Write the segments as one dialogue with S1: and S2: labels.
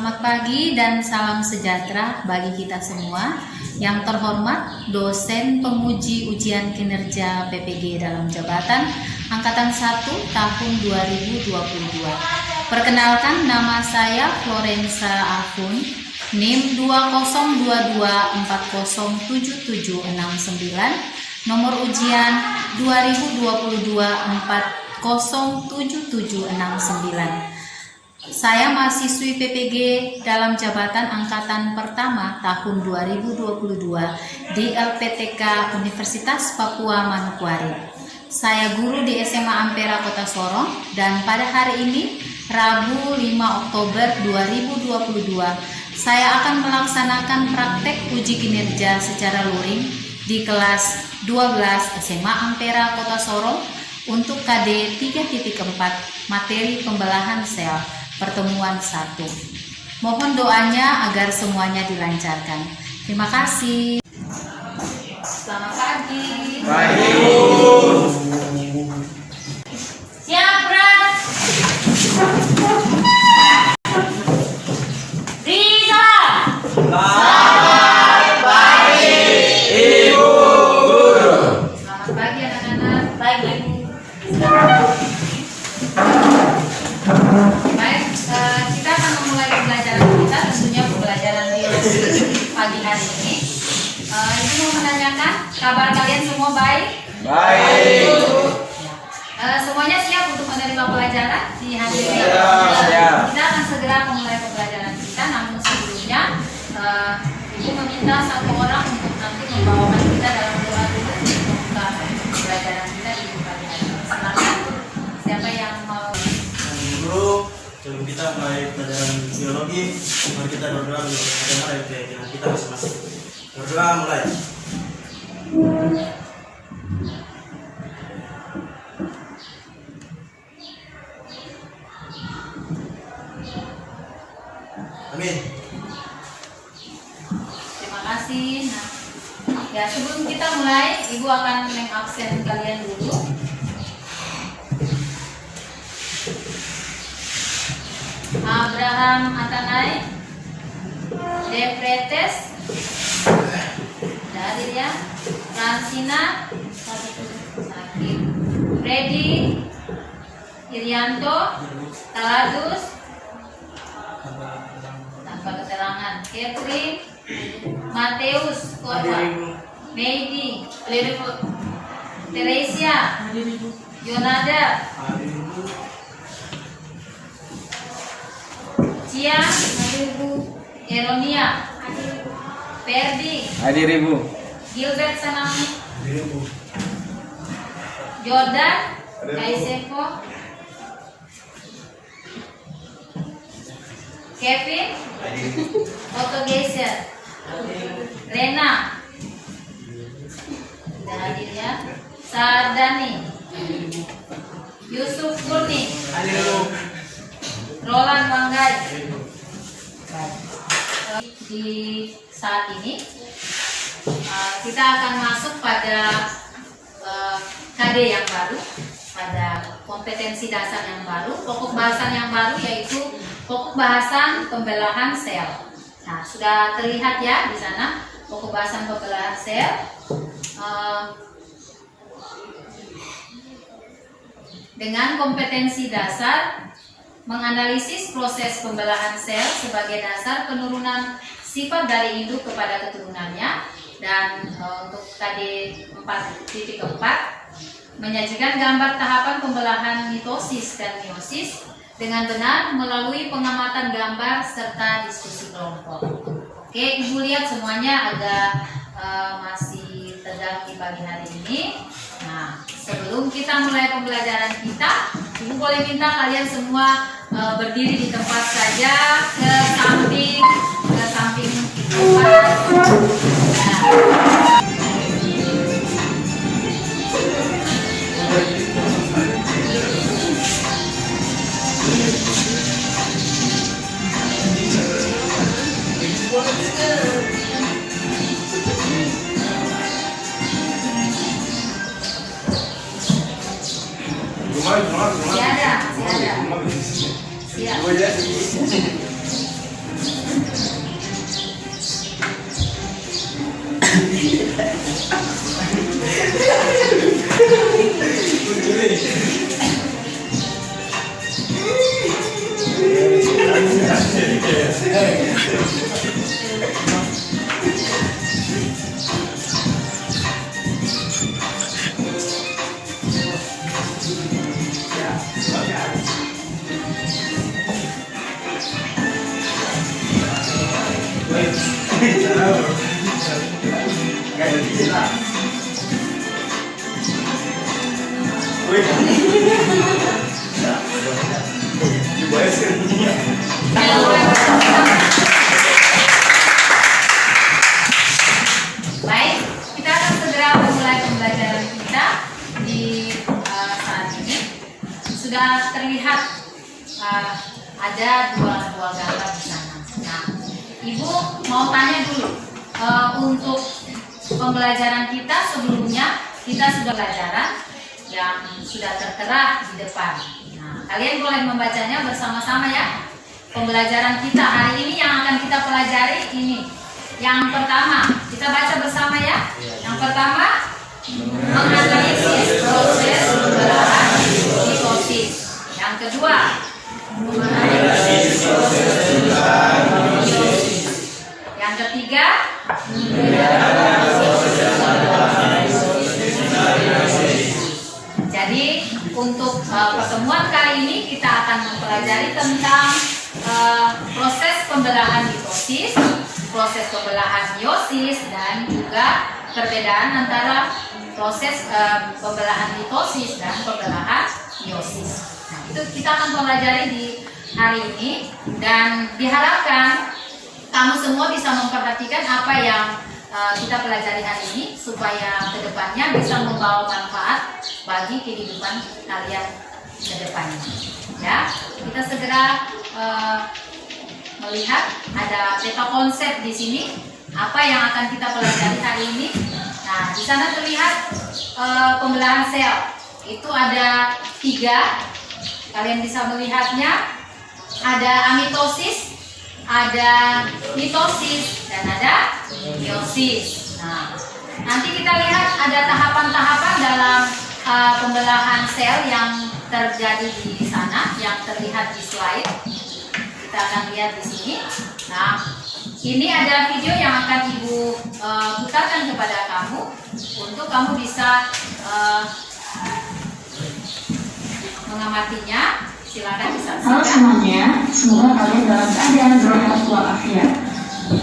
S1: Selamat pagi dan salam sejahtera bagi kita semua. Yang terhormat dosen penguji ujian kinerja PPG dalam jabatan Angkatan 1 tahun 2022. Perkenalkan, nama saya Florensa Afun, NIM 2022407769, nomor ujian 2022407769. Saya mahasiswi PPG dalam jabatan angkatan pertama tahun 2022 di LPTK Universitas Papua Manokwari. Saya guru di SMA Ampera Kota Sorong, dan pada hari ini Rabu 5 Oktober 2022 saya akan melaksanakan praktek uji kinerja secara luring di kelas 12 SMA Ampera Kota Sorong untuk KD 3.4 materi pembelahan sel pertemuan 1. Mohon doanya agar semuanya dilancarkan. Terima kasih. Selamat pagi.
S2: Pagi.
S1: Siap, Bras. Risa.
S2: Selamat pagi, Ibu Guru.
S1: Selamat pagi anak-anak. Baik, Ibu. Baik, kita akan memulai pembelajaran kita, tentunya pembelajaran biologi pagi hari ini. Ibu mau menanyakan, kabar kalian semua baik?
S2: Baik.
S1: Semuanya siap untuk menerima pelajaran di hari ini?
S2: Siap.
S1: Kita akan segera memulai pembelajaran kita, namun sebelumnya Ibu meminta satu orang untuk nanti membawakan kita dalam doa dulu untuk membuka pembelajaran kita di pagi hari ini. Silakan, siapa yang mau?
S3: Guru, sebelum kita mulai pelajaran biologi, mari kita berdoa untuk bagaimana keyakinan kita masing-masing. Berdoa mulai. Amin.
S1: Terima kasih. Nah, ya sebelum kita mulai, Ibu akan mengabsen kalian dulu. Abraham Atanay, Defretes, dari ya, Fransina, Sakit, Freddy, Irianto, Taladus, tanpa keterangan, Catherine, Mateus, Kota, Meidi, Teresia, Yonada, Cia, Eronia, Ferdi,
S2: Hadir Ibu.
S1: Gilbert Sanami, Jordan, Kaiseko, Kevin, Otto Geiser, Rena, sudah hadir ya, Sardani, Yusuf Kurni, Roland Manggai. Di saat ini kita akan masuk pada KD yang baru, pada kompetensi dasar yang baru, pokok bahasan yang baru, yaitu pokok bahasan pembelahan sel. Nah, sudah terlihat ya di sana pokok bahasan pembelahan sel. Dengan kompetensi dasar menganalisis proses pembelahan sel sebagai dasar penurunan sifat dari induk kepada keturunannya, dan untuk KD 4.4 menyajikan gambar tahapan pembelahan mitosis dan meiosis dengan benar melalui pengamatan gambar serta diskusi kelompok. Oke, Ibu lihat semuanya agak masih tegang di pagi hari ini. Nah, sebelum kita mulai pembelajaran kita, Ibu boleh minta kalian semua berdiri di tempat saja, ke samping tempat. Siap. Baik, kita akan segera memulai pembelajaran kita di saat ini. Sudah terlihat ada dua gambar di sana. Nah, Ibu mau tanya dulu, untuk pembelajaran kita sebelumnya kita sudah pelajaran yang sudah tertera di depan. Nah, kalian boleh membacanya bersama-sama ya. Pembelajaran kita hari ini yang akan kita pelajari ini. Yang pertama, kita baca bersama ya. Yang pertama, menganalisis proses pembelahan mitosis. Yang kedua, menganalisis proses pembelahan mitosis. Yang ketiga, jadi untuk pertemuan kali ini kita akan mempelajari tentang proses pembelahan mitosis, proses pembelahan meiosis, dan juga perbedaan antara proses pembelahan mitosis dan pembelahan meiosis. Nah, itu kita akan pelajari di hari ini, dan diharapkan kamu semua bisa memperhatikan apa yang kita pelajari hari ini supaya kedepannya bisa membawa manfaat bagi kehidupan kalian ke depannya. Ya, kita segera melihat ada peta konsep di sini apa yang akan kita pelajari hari ini. Nah, di sana terlihat pembelahan sel itu ada 3. Kalian bisa melihatnya, ada amitosis, ada mitosis, dan ada meiosis. Nah, nanti kita lihat ada tahapan-tahapan dalam pembelahan sel yang terjadi di sana, yang terlihat di slide. Kita akan lihat di sini. Nah, ini ada video yang akan Ibu putarkan kepada kamu untuk kamu bisa mengamatinya. Silakan disaksikan.
S4: Halo semuanya, semoga kalian dalam keadaan sehat walafiat.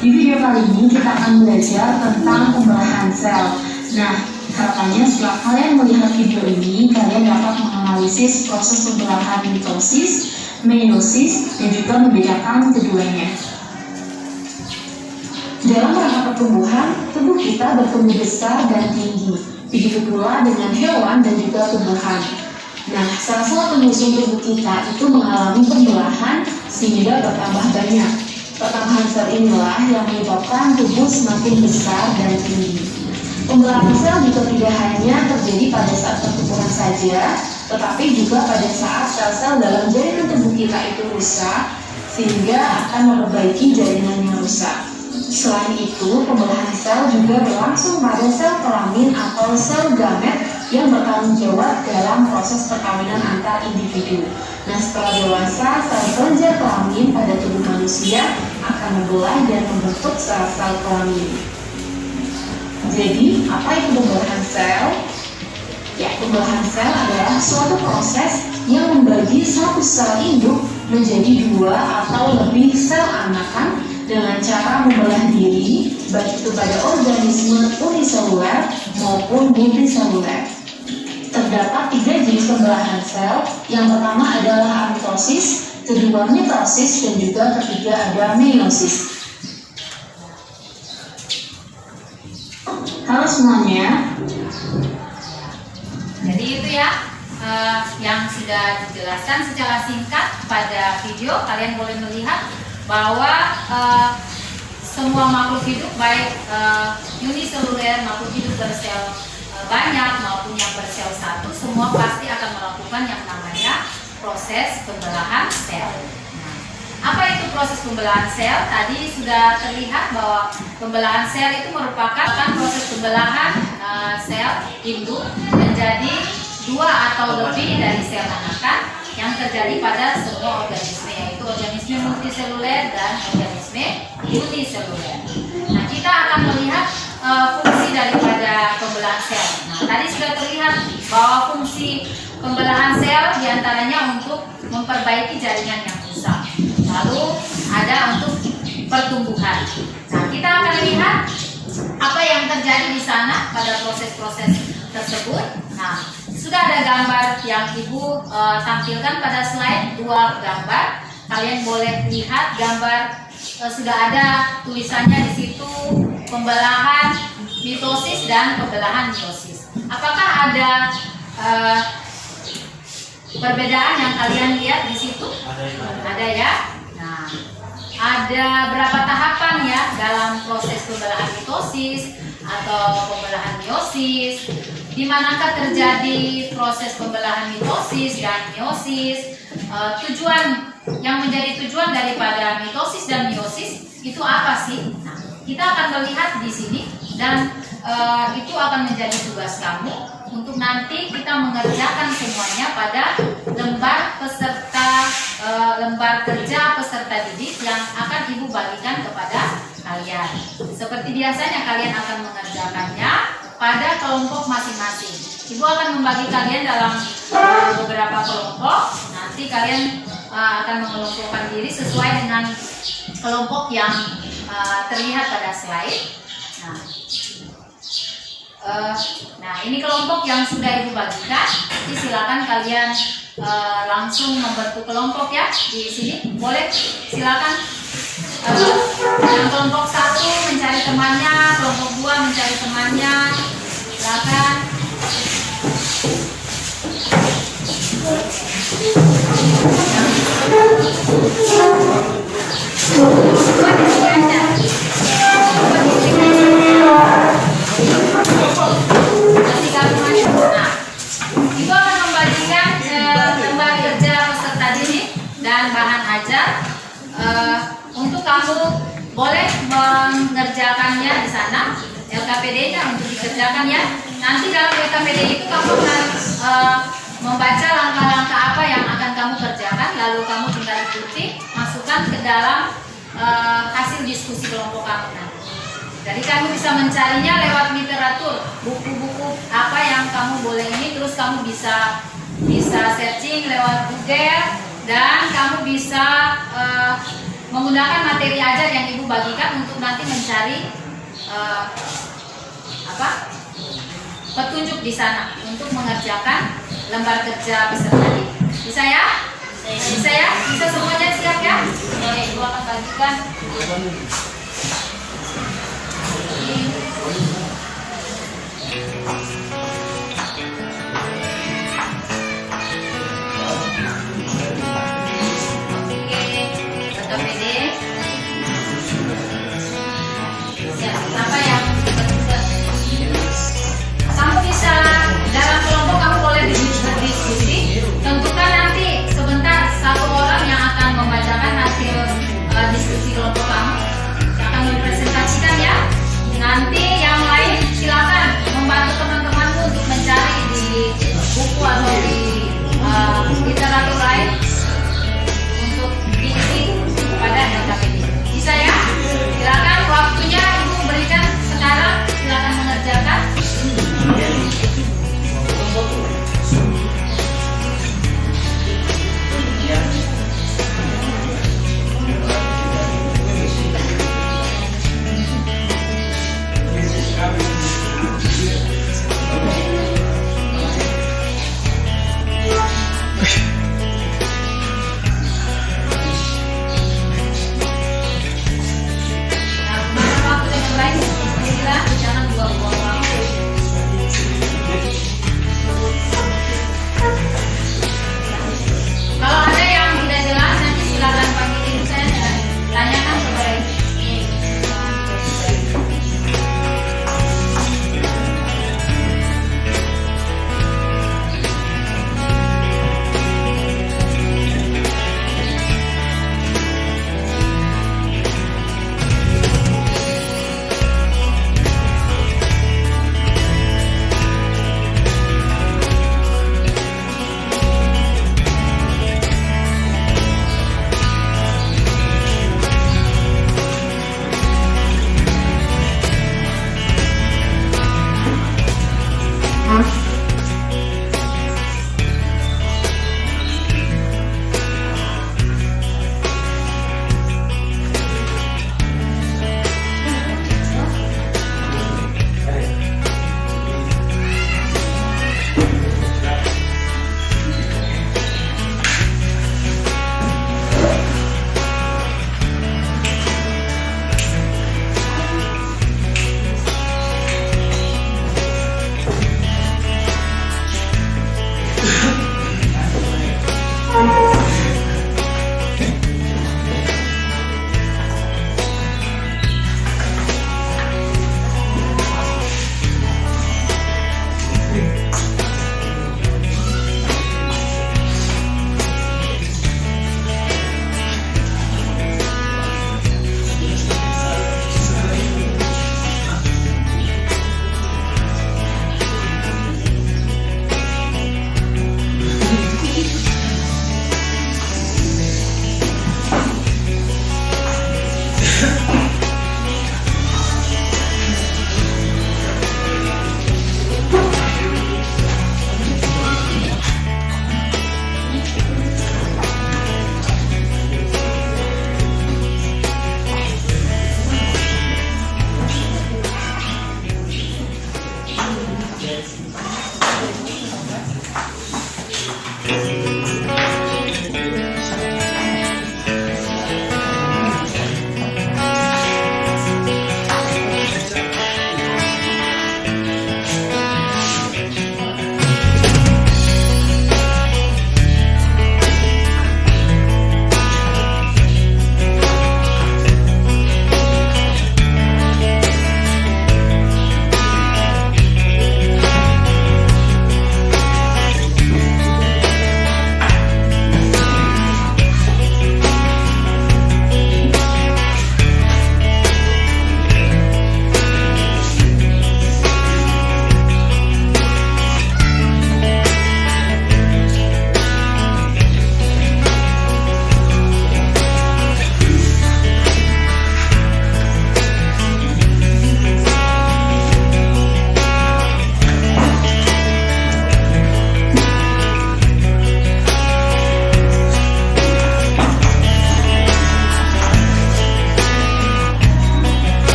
S4: Di video kali ini kita akan belajar tentang pembelahan sel. Nah, harapannya setelah kalian melihat video ini, kalian dapat menganalisis proses pembelahan mitosis, meiosis, dan juga membedakan keduanya. Dalam rangka pertumbuhan, tubuh kita bertumbuh besar dan tinggi. Begitu pula dengan hewan dan juga tumbuhan. Nah, sel-sel penyusun tubuh kita itu mengalami pembelahan sehingga bertambah banyak. Pertambahan sel inilah yang menyebabkan tubuh semakin besar dan tinggi. Pembelahan sel juga tidak hanya terjadi pada saat pertumbuhan saja, tetapi juga pada saat sel-sel dalam jaringan tubuh kita itu rusak, sehingga akan memperbaiki jaringan yang rusak. Selain itu, pembelahan sel juga berlangsung pada sel kelamin atau sel gamet yang bertanggung jawab dalam proses perkawinan antar individu. Nah, setelah dewasa, sel kelenjar kelamin pada tubuh manusia akan membelah dan membentuk sel-sel kelamin. Jadi, apa itu pembelahan sel? Ya, pembelahan sel adalah suatu proses yang membagi satu sel induk menjadi 2 atau lebih sel anakan dengan cara membelah diri, baik itu pada organisme uniseluler maupun multiseluler. Terdapat 3 jenis pembelahan sel. Yang pertama adalah amitosis, kedua mitosis, dan juga ketiga ada meiosis. Halo semuanya.
S1: Jadi itu ya yang sudah dijelaskan secara singkat pada video. Kalian boleh melihat bahwa semua makhluk hidup, baik uniseluler, makhluk hidup bersel banyak maupun yang bersel satu, semua pasti akan melakukan yang namanya proses pembelahan sel. Nah, apa itu proses pembelahan sel. Tadi sudah terlihat bahwa pembelahan sel itu merupakan proses pembelahan sel induk menjadi 2 atau lebih dari sel anakan yang terjadi pada semua organisme, yaitu organisme multiseluler dan organisme uniseluler. Nah, kita akan melihat fungsi daripada pembelahan sel. Nah, tadi sudah terlihat bahwa fungsi pembelahan sel diantaranya untuk memperbaiki jaringan yang rusak. Lalu ada untuk pertumbuhan. Nah, kita akan lihat apa yang terjadi di sana pada proses-proses tersebut. Nah, sudah ada gambar yang Ibu tampilkan pada slide, 2 gambar. Kalian boleh lihat gambar, sudah ada tulisannya di situ, pembelahan mitosis dan pembelahan meiosis. Apakah ada perbedaan yang kalian lihat di situ? Ada ya. Nah, ada berapa tahapan ya dalam proses pembelahan mitosis atau pembelahan meiosis? Di manakah terjadi proses pembelahan mitosis dan meiosis? Tujuan yang menjadi tujuan daripada mitosis dan meiosis itu apa sih? Nah, kita akan melihat di sini dan itu akan menjadi tugas kamu untuk nanti kita mengerjakan semuanya pada lembar kerja peserta didik yang akan Ibu bagikan kepada kalian. Seperti biasanya kalian akan mengerjakannya pada kelompok masing-masing. Ibu akan membagi kalian dalam beberapa kelompok. Nanti kalian akan mengelompokkan diri sesuai dengan kelompok yang terlihat pada slide. Nah, ini kelompok yang sudah Ibu bagikan. Jadi silakan kalian langsung membentuk kelompok ya di sini. Boleh, silakan. Yang kelompok 1 mencari temannya, kelompok 2 mencari temannya. Silakan. Ibu akan membagikan lembar kerja peserta didik dan bahan ajar. Untuk kamu boleh mengerjakannya di sana, LKPD-nya untuk dikerjakan ya. Nanti dalam LKPD itu kamu akan membaca langkah-langkah apa yang akan kamu kerjakan, lalu kamu tinggal ikuti, masukkan ke dalam hasil diskusi kelompok kamu nanti. Jadi kamu bisa mencarinya lewat literatur, buku-buku apa yang kamu boleh ini, terus kamu bisa searching lewat Google dan kamu bisa menggunakan materi ajar yang Ibu bagikan untuk nanti mencari petunjuk di sana untuk mengerjakan lembar kerja peserta didik. Bisa ya? Bisa ya? Bisa semuanya siap ya? Oke, Ibu akan bagikan. Apa yang kamu bisa dalam kelompok kamu boleh berdiskusi. Tentukan nanti sebentar 1 orang yang akan membacakan hasil diskusi kelompok kamu, akan mempresentasikan ya. Nanti yang lain silakan membantu teman-temanmu untuk mencari di buku atau di literatur lain untuk diisi pada LKPD. Bisa ya? Silakan, waktunya Ibu berikan sekarang. Silakan mengerjakan.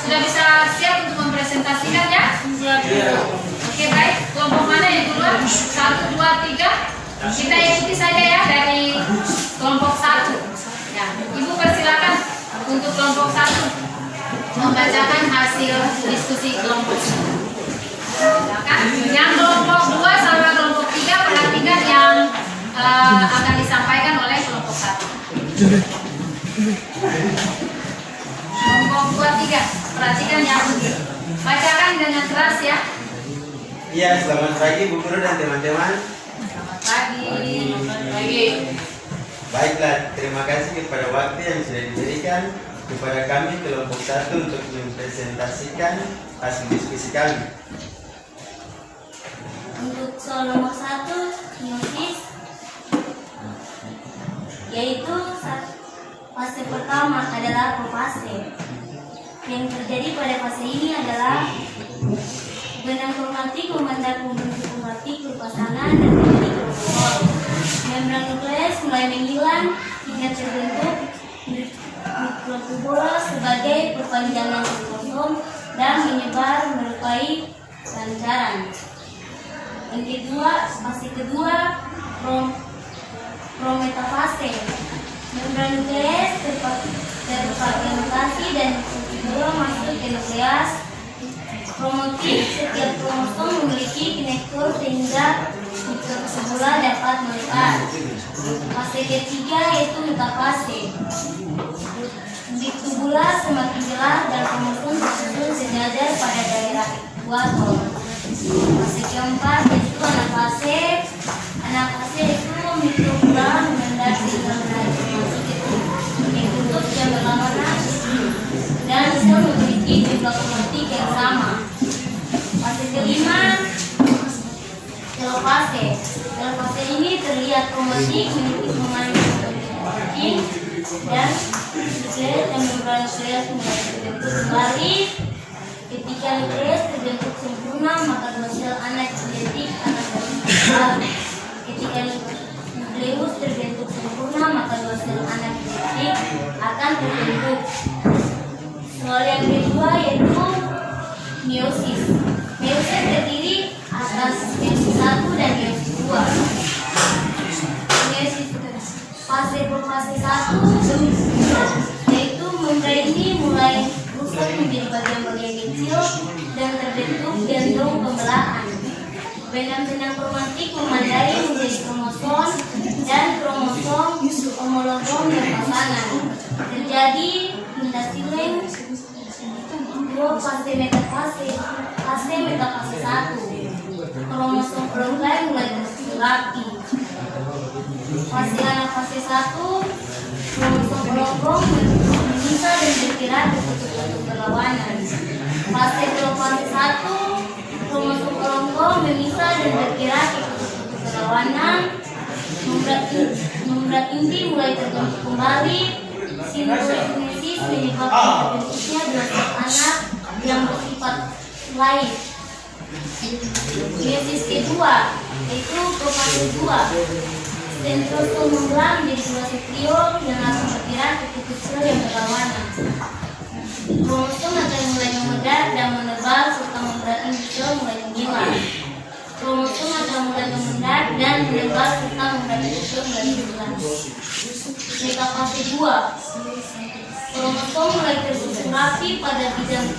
S1: Sudah bisa siap untuk mempresentasikan ya? Oke, baik. Kelompok mana yang duluan? 1, 2, 3. Kita ikuti saja ya dari kelompok 1. Ya, Ibu persilakan untuk kelompok 1 membacakan hasil diskusi kelompok. Silakan. Yang kelompok 2 sama kelompok 3 perhatikan yang akan disampaikan oleh kelompok 1. Kelompok 2, 3. Perhatikan yang bacakan dengan keras ya.
S3: Iya, selamat pagi Bu Guru dan teman-teman.
S1: Selamat pagi.
S3: Baiklah, terima kasih kepada waktu yang sudah diberikan kepada kami kelompok 1 untuk mempresentasikan hasil diskusi kami.
S5: Untuk soal nomor 1, meiosis, yaitu fase pertama adalah profase. Yang terjadi pada fase ini adalah benang kromatik membentuk pembentuk kromatik berpasangan dan menjadi kromosom. Membran nukleus mulai menghilang hingga terbentuk mikrotubula sebagai perpanjangan kromosom dan menyebar menyerupai pancaran. Yang kedua, fase kedua, prometafase. Membran nukleus terfragmentasi dan mikrotubula masuk ke nukleus. Kromatik, setiap kromosom memiliki konektor sehingga mikrotubula dapat melekat. Fase ketiga yaitu metafase. Mikrotubula semakin jelas dan kromosom tersusun sejajar pada daerah ekuator. Fase keempat yaitu anafase. Anafase itu mikrotubula mendaki yang bentuk yang berlawanan dan sel memiliki jumlah kromatik yang sama. Fase kelima, telofase. Telofase ini terlihat kromatik memiliki pemain kromatik dan nukleus dan membran nukleus mulai terbentuk kembali. Ketika nukleus terbentuk sempurna, maka dua sel anak identik akan terbentuk. Ketika nukleus terbentuk sempurna, maka dua sel anak identik akan terbentuk. Soal yang kedua yaitu meiosis. Meiosis terdiri atas meiosis 1 dan meiosis 2. Meiosis fase profase 1 yaitu membran ini mulai rusak menjadi bagian-bagian kecil dan terbentuk dendrong pembelahan. Benang-benang kromatik memandai menjadi kromosom dan kromosom homologam berpasangan. Terjadi mendasiling dua fase metafase. Fase metafase 1, kromosom prolongasi mulai terlaki. Fase anafase 1, kromosom prolongasi memisah dan bergerak berbentuk berlawanan. Fase telofase 1, kromosom prolongasi memisah dan bergerak berbentuk berlawanan. Memberat inti mulai terbentuk kembali. Simbiosis menyebabkan terbentuknya dua anak yang bersifat lain. Meiosis kedua yaitu profase 2. Sentrosom membelah menjadi dua sektriol yang akan bergerak ke kutub sel yang berlawanan. Kromosom akan mulai memegah dan menebal serta memberat inti sel mulai menghilang. Kromosom akan mulai memberat dan menebal serta memberat inti sel mulai menghilang. Metafase 2. Kromosom mulai tersusun rapi pada bidang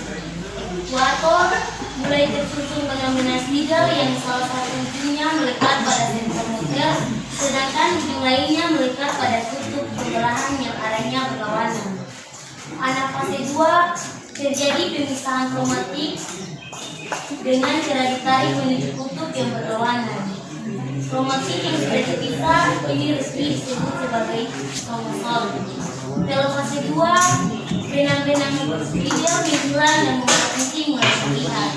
S5: ekuator, mulai tersusun pengambilan spidal yang salah satu ujungnya melekat pada sentrometer, sedangkan ujung lainnya melekat pada kutub pembelahan yang arahnya berlawanan. Anafase 2 terjadi pemisahan kromatik dengan cara ditarik menuju kutub yang berlawanan. Kromatik yang sudah terpisah ini resmi disebut sebagai kromosom. Telofase 2, benang-benang spidal menghilang dan membuat inti mulai terlihat.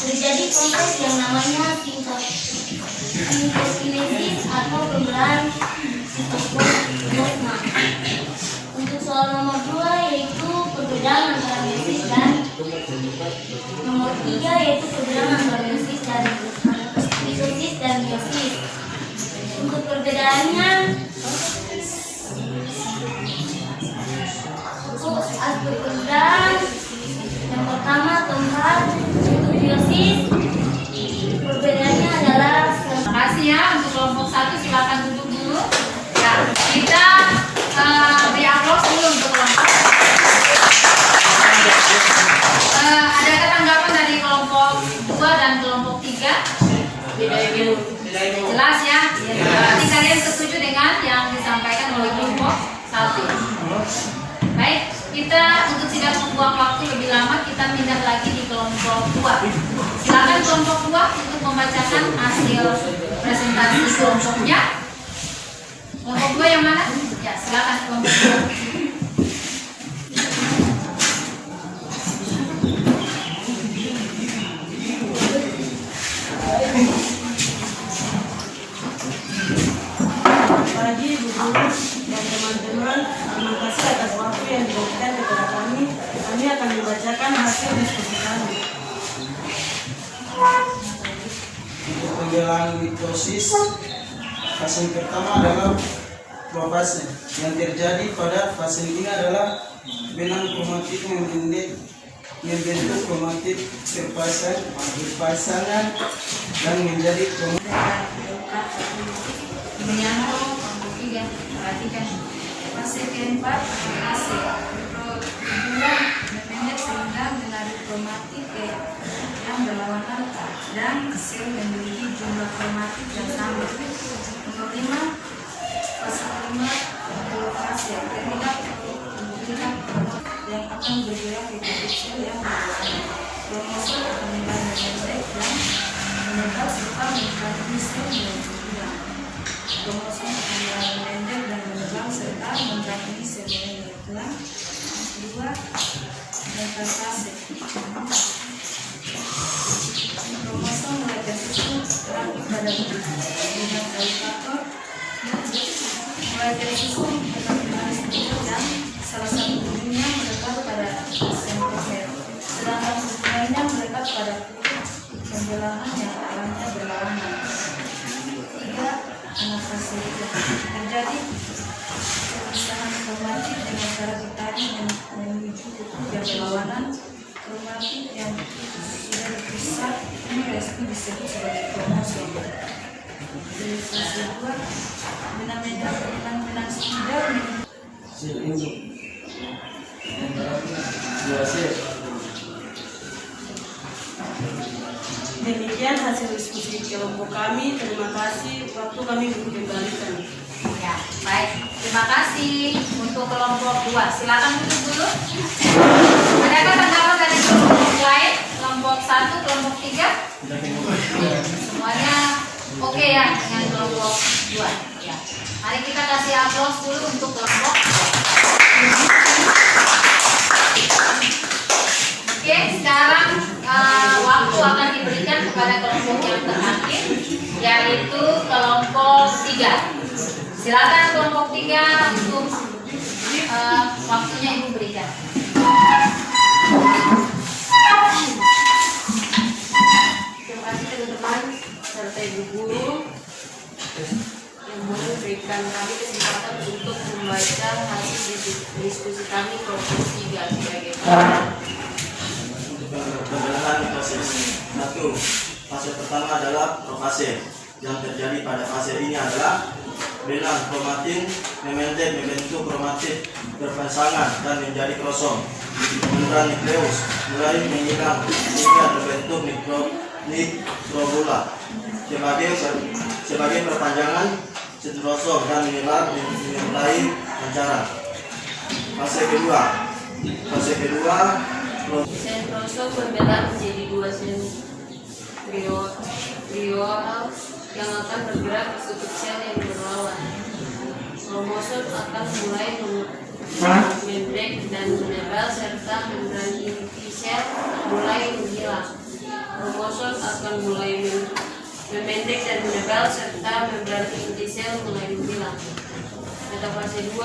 S5: Terjadi proses yang namanya sintokinesis atau pembelahan sitoplasma. Untuk soal nomor 2 yaitu perbedaan antara meiosis dan nomor 3 yaitu perbedaan antara meiosis dan mitosis dan meiosis. Untuk perbedaannya aspek perbedaan yang pertama tempat. Untuk meiosis perbedaannya adalah
S1: Terima kasih ya. Untuk kelompok 1 silakan duduk dulu. Ya, kita beri aplaus dulu untuk kelompok. Adakah tanggapan dari kelompok 2 dan kelompok 3? Jelas ya? Berarti kalian setuju dengan yang disampaikan oleh kelompok 1. Baik, kita untuk tidak membuang waktu lebih lama, kita pindah lagi di kelompok 2. Silakan kelompok 2 untuk membacakan hasil presentasi kelompoknya. Kelompok 2 yang mana? Ya, silakan kelompok 2.
S6: Pagi ibu guru dan teman-teman, terima kasih atas waktu yang diberikan kepada kami. Kami akan membacakan hasil diskusi kami.
S7: Untuk pembelahan mitosis, fase yang pertama adalah profase. Yang terjadi pada fase ini adalah benang kromatik membentuk kromatik berpasangan dan menjadi kromatik.
S1: Menyambung kelompok 3, perhatikan fase keempat fase kedua berpendek sehingga menarik kromatik yang berlawanan dan sel memiliki jumlah kromatik yang sama. Nomor 5 fase kelima telofase terlihat yang akan bergerak di kutub sel yang berlawanan. Kromosom akan mulai memendek dan menyebar serta mengganti sel menjadi hilang. Kromosom akan mulai memendek dan menerbang serta mengganti sel yang hilang. Kedua, metastase. Kromosom mulai tersusun rapi pada bidang kalikator, mulai tersusun perkembangan spidal dan salah satu ujungnya melekat pada sentromer, sedangkan ujung lainnya melekat pada kutub pembelahan yang arahnya berlawanan. 3. Anafase terjadi pemisahan kromatik dengan cara ditarik menuju kutub yang berlawanan. Kromatik yang sudah dipisah ini resmi disebut sebagai kromosom. Di fase 2, benang-benang spidal
S7: Sel induk. Dua sel.
S6: Demikian hasil diskusi kelompok kami. Terima kasih. Waktu kami dikembalikan.
S1: Ya, baik. Terima kasih untuk kelompok 2. Silakan duduk dulu. Adakah tanggapan dari kelompok lain? Kelompok 1, kelompok 3? Semuanya oke ya dengan kelompok 2. Ya. Mari kita kasih aplaus dulu untuk kelompok 2. Oke, sekarang waktu akan diberikan kepada kelompok yang terakhir, yaitu kelompok 3. Silakan kelompok 3 untuk waktunya Ibu berikan.
S6: Terima kasih teman-teman serta ibu guru yang boleh memberikan kami kesempatan untuk membaca hasil diskusi kami kelompok 3 sebagai
S7: Pembelahan mitosis. 1. Fase pertama adalah profase. Yang terjadi pada fase ini adalah benang kromatin membentuk kromatit berpasangan dan menjadi krosom. Membran nukleus mulai menghilang hingga terbentuk mikrobula sebagai perpanjangan sentrosom dan mulai pancaran. Fase kedua
S6: sentrosom berbelah menjadi 2 sentriol yang akan bergerak ke sudut sel yang berlawan. Kromosom akan mulai membrek dan menempel serta membran inti sel mulai menghilang. Kromosom akan mulai memendek dan menempel serta membran inti sel mulai menghilang. Pada fase 2,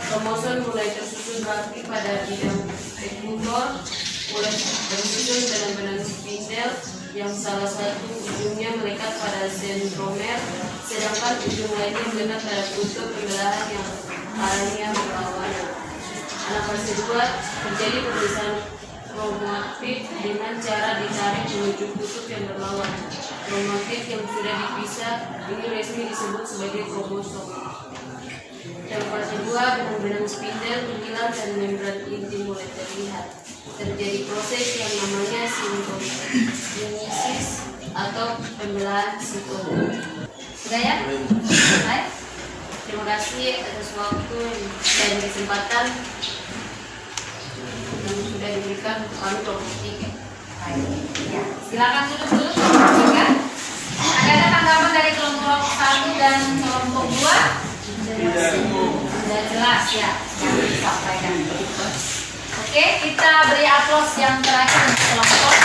S6: kromosom mulai tersusun rapi pada bidang ekutor, mulai tersusun dalam benang spindel yang salah satu ujungnya melekat pada sentromer, sedangkan ujung lainnya melekat pada kutub pembelahan yang arahnya berlawanan. Pada fase 2 terjadi pemisahan kromatid dengan cara ditarik menuju kutub yang berlawan. Kromatid yang sudah dipisah ini resmi disebut sebagai kromosom. Dalam fase 2, benang-benang spindel menghilang dan membran inti mulai terlihat. Terjadi proses yang namanya sintesis atau pembelahan sitotom.
S1: Sudah ya? Baik.
S6: Terima kasih atas waktu dan kesempatan yang sudah diberikan kami kelompok 3.
S1: Ya, silakan duduk dulu kelompok 3. Ada tanggapan dari kelompok 1 dan kelompok 2? Sudah jelas ya yang disampaikan. Oke, kita beri aplaus yang terakhir untuk kelompok.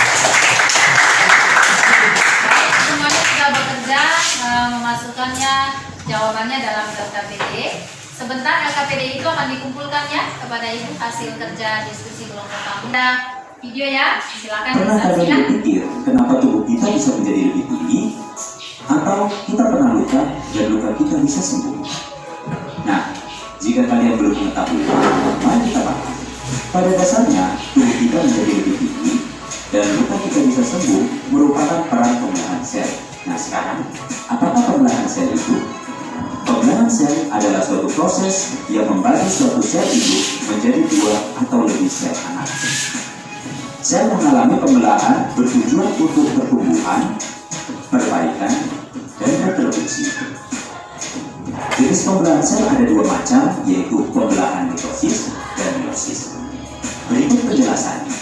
S1: Baik, semuanya sudah bekerja memasukkannya jawabannya dalam LKPD. Sebentar LKPD itu akan dikumpulkannya kepada Ibu hasil kerja diskusi kelompok kamu. Ada video ya, silakan
S8: Pernah kalian
S1: disaksikan.
S8: berpikir kenapa tubuh kita bisa menjadi lebih tinggi? Atau kita pernah luka dan luka kita bisa sembuh? Nah, jika kalian belum mengetahui, mari kita bahas. Pada dasarnya, tubuh kita menjadi lebih tinggi dan luka kita bisa sembuh merupakan peran pembelahan sel. Nah sekarang, apakah pembelahan sel itu? Pembelahan sel adalah suatu proses yang membagi suatu sel hidup menjadi 2 atau lebih sel anak. Sel mengalami pembelahan bertujuan untuk pertumbuhan, perbaikan, dan reproduksi. Jenis pembelahan sel ada 2 macam, yaitu pembelahan mitosis dan meiosis. Berikut penjelasannya.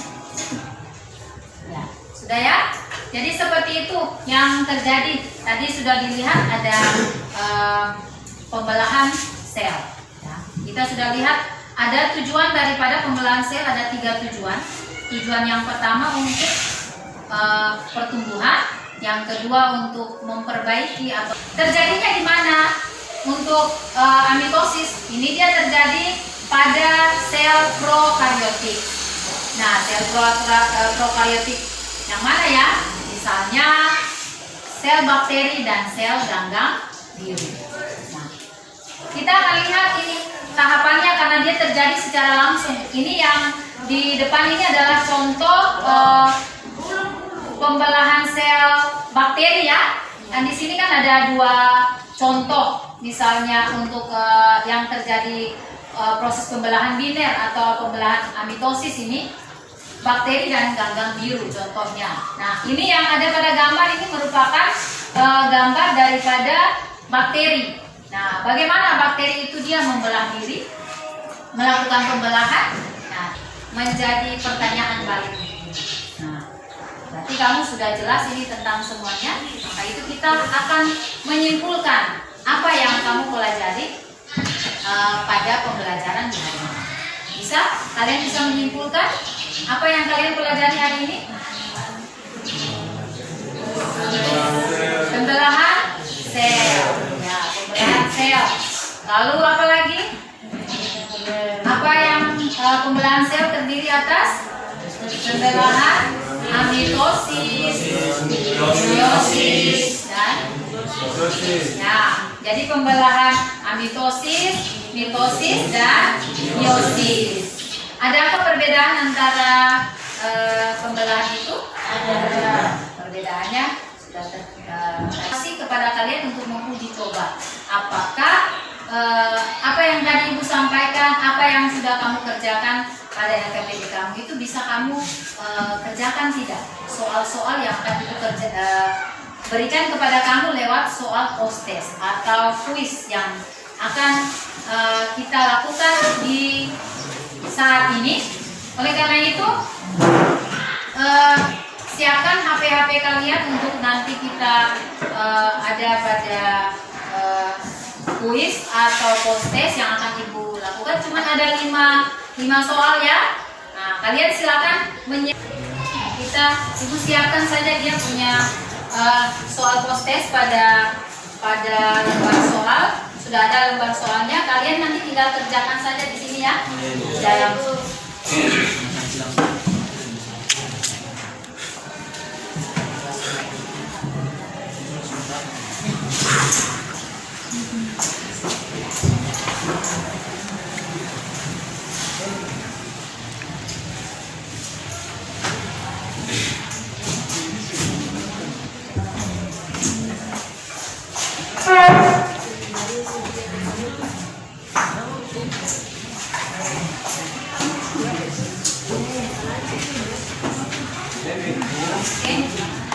S1: Ya, sudah ya? Jadi seperti itu yang terjadi. Tadi sudah dilihat ada pembelahan sel. Ya, kita sudah lihat ada tujuan daripada pembelahan sel, ada 3 tujuan. Tujuan yang pertama untuk pertumbuhan, yang kedua untuk memperbaiki atau terjadinya di mana? Untuk amitosis ini dia terjadi pada sel prokaryotik. Nah, sel prokaryotik yang mana ya? Misalnya sel bakteri dan sel ganggang biru. Nah, kita akan lihat ini tahapannya karena dia terjadi secara langsung. Ini yang di depan ini adalah contoh pembelahan sel bakteri ya. Dan di sini kan ada 2 contoh. Misalnya untuk yang terjadi proses pembelahan biner atau pembelahan amitosis ini bakteri dan ganggang biru contohnya. Nah, ini yang ada pada gambar ini merupakan gambar daripada bakteri. Nah, bagaimana bakteri itu dia membelah diri, melakukan pembelahan? Nah, menjadi pertanyaan balik. Nah, berarti kamu sudah jelas ini tentang semuanya. Maka itu kita akan menyimpulkan apa yang kamu pelajari pada pembelajaran di hari ini. Bisa? Kalian bisa menyimpulkan apa yang kalian pelajari hari ini? Pembelahan sel. Ya, pembelahan sel. Lalu apa lagi? Apa yang pembelahan sel terdiri atas? Pembelahan amitosis, meiosis, dan nah, jadi pembelahan amitosis, mitosis, dan meiosis. Ada apa perbedaan antara pembelahan itu? Ada. Perbedaannya sudah kasih kepada kalian untuk menguji coba. Apakah apa yang tadi Ibu sampaikan, apa yang sudah kamu kerjakan pada LKPD kamu itu bisa kamu kerjakan tidak? Soal-soal yang akan Ibu berikan kepada kamu lewat soal post test atau kuis yang akan kita lakukan di saat ini. Oleh karena itu siapkan HP-HP kalian untuk nanti kita ada pada kuis atau post test yang akan Ibu lakukan. Cuma ada 5 soal ya. Nah, kalian silakan Ibu siapkan saja dia punya soal post test pada lembar soal. Sudah ada lembar soalnya, kalian nanti tinggal kerjakan saja di sini ya. Dalam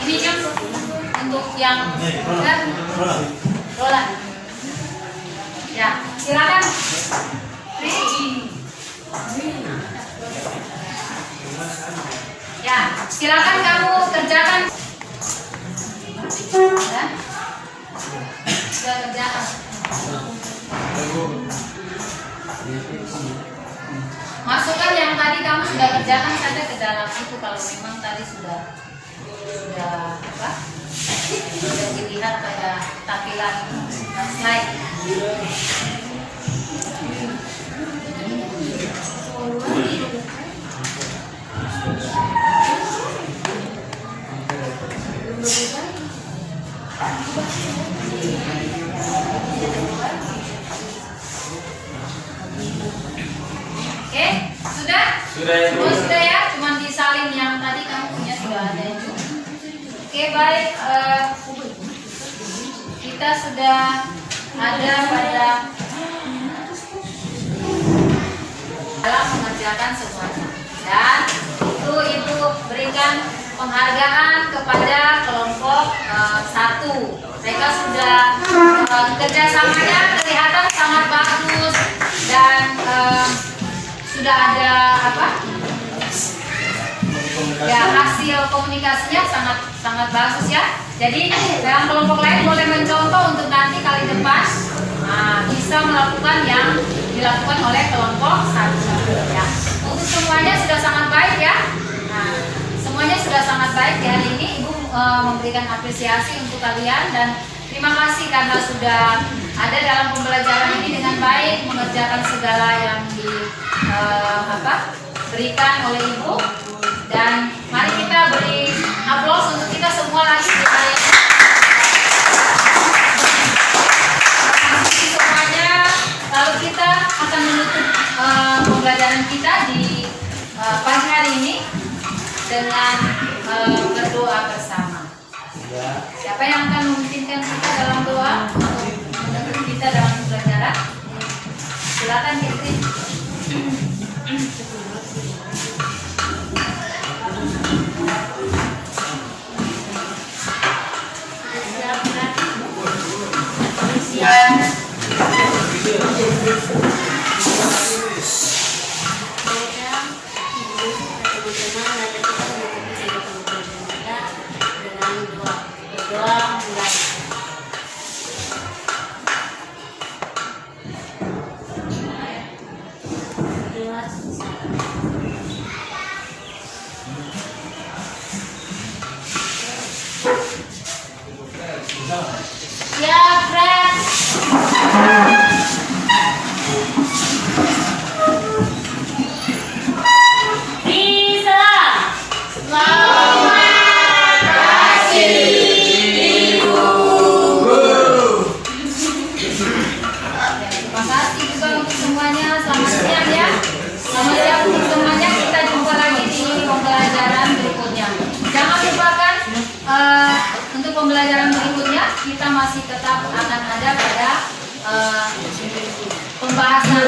S1: ini kan untuk yang Roland. Ya, silakan. Ya, silakan kamu kerjakan. Ya. Sudah kerjakan. Masukkan yang tadi kamu sudah kerjakan saja ke dalam itu kalau memang tadi sudah apa? Sudah dilihat pada tampilan slide. Oke, sudah?
S2: Sudah ya, Bu.
S1: Oh, sudah ya, cuma disalin yang tadi kamu punya sudah ada itu. Oke, baik. Kita sudah ada pada dalam mengerjakan semuanya. Dan itu Ibu berikan penghargaan kepada kelompok 1. Mereka sudah kerjasamanya kelihatan sangat bagus dan sudah ada apa? Ya, hasil komunikasinya sangat bagus ya. Jadi dalam kelompok lain boleh mencontoh untuk nanti kali depan bisa melakukan yang dilakukan oleh kelompok 1 ya. Untuk semuanya sudah sangat baik ya. Nah, semuanya sudah sangat baik di hari ini. Ibu memberikan apresiasi untuk kalian dan terima kasih karena sudah ada dalam pembelajaran ini dengan baik, mengerjakan segala yang berikan oleh Ibu. Dan mari kita beri aplaus untuk kita semua lagi di hari ini. Terima kasih semuanya. Lalu kita akan menutup pembelajaran kita di pagi hari ini dengan berdoa bersama. Siapa yang akan memimpinkan kita dalam doa untuk kita dalam pembelajaran? Silakan Kitri.
S5: Ya, friends.
S1: semuanya, selamat siang ya. Selamat siang untuk semuanya. Kita jumpa lagi di pembelajaran berikutnya. Jangan lupakan untuk pembelajaran berikutnya kita masih tetap akan ada pada pembahasan